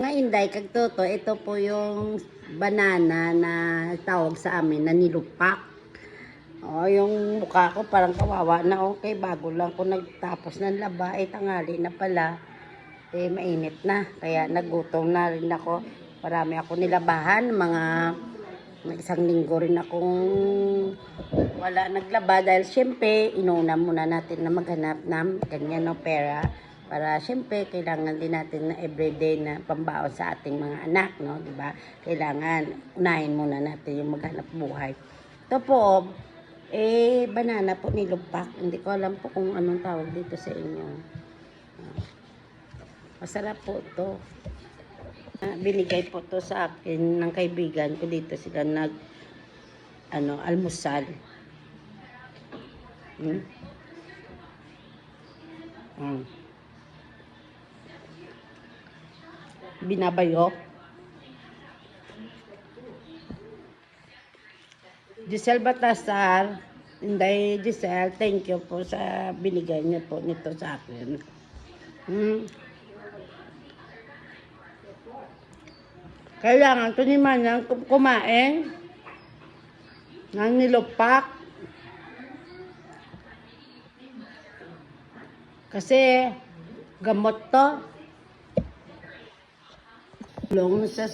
Nga Inday, kagtoto, ito po yung banana na tawag sa amin na nilupak. O, yung mukha ko parang kawawa na okay, bago lang ko nagtapos ng laba, tanghali na pala, mainit na. Kaya nagutom na rin ako. Marami ako nilabahan, mga isang linggo rin akong wala naglaba dahil syempre, inuna muna natin na maghanap ng ganyan no pera. Para syempre, kailangan din natin na everyday na pambaon sa ating mga anak, no? Diba? Kailangan, unahin muna natin yung maghanap buhay. Ito po, banana po nilupak. Hindi ko alam po kung anong tawag dito sa inyo. Masarap po ito. Binigay po to sa akin ng kaibigan ko dito. Sila almusal. Binabayo. Giselle Batasar, Inday Giselle, thank you po sa binigay niyo po nito sa akin. Kailangan ito ni Manang kumain ng nilupak. Kasi gamot to. Long sa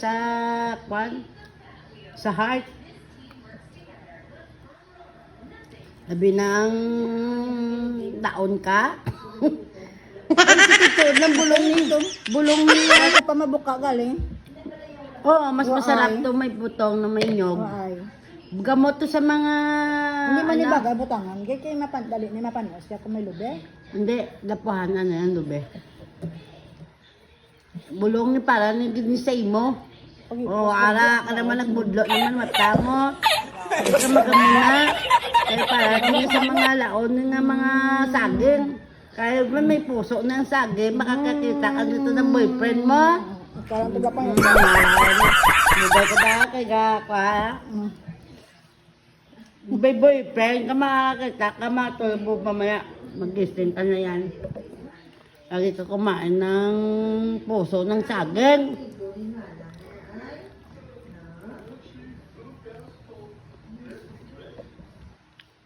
heart. Sabi ng daon ka. Ang titid ng bulong nito. Bulong niya. Ano pa mabuka galing? Oo, mas masarap to, may butong na may nyog. Gamot to sa mga... Hindi man ibaga butangan. Kaya kayo mapandali ni mapanos. Kaya kung may lube. Hindi, dapuhanan na yan, lube. Bulong ni para ni say mo. Ara ka naman nagbudlo naman mata mo. Hindi ka magamuna. Kaya para din sa mga laon ng mga saging. Kaya may puso ng saging, makakakita ka dito ng boyfriend mo. Karang tiga pa yun. Mugay ka ba kay Gakwa? May boyfriend ka makakakita ka, matulog mamaya. Mag-gising ka na yan. Lagi ka kumain ng puso ng saging.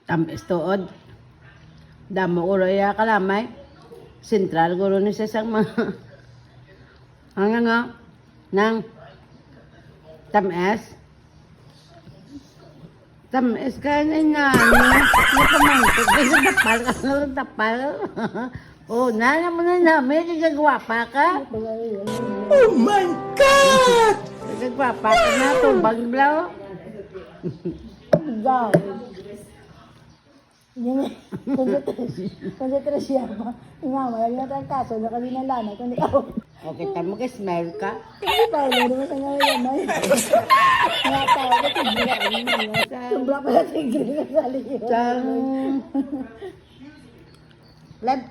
Tamis tuod. Damo uraya kalamay. Sentral guro ni sa isang mga hanggang nga ng tamis. Tamis ka na nga. Nakamangkot. Kasi tapal ka na tapal. Oh, nana mo na namin. Nagagwapa ka. Oh my God! Nagagwapa ka na. Tubag blaw. God! Yung konsentrasya pa. Yung mama, yung natin kaso, na kami ng lana, kundi ako. Okay, tamo ka, smile ka. Hindi pa, hindi mo sa ngayon yan. Mga tao, tigil ka rin yun. Sobra pala tigil ka sa liyo. Live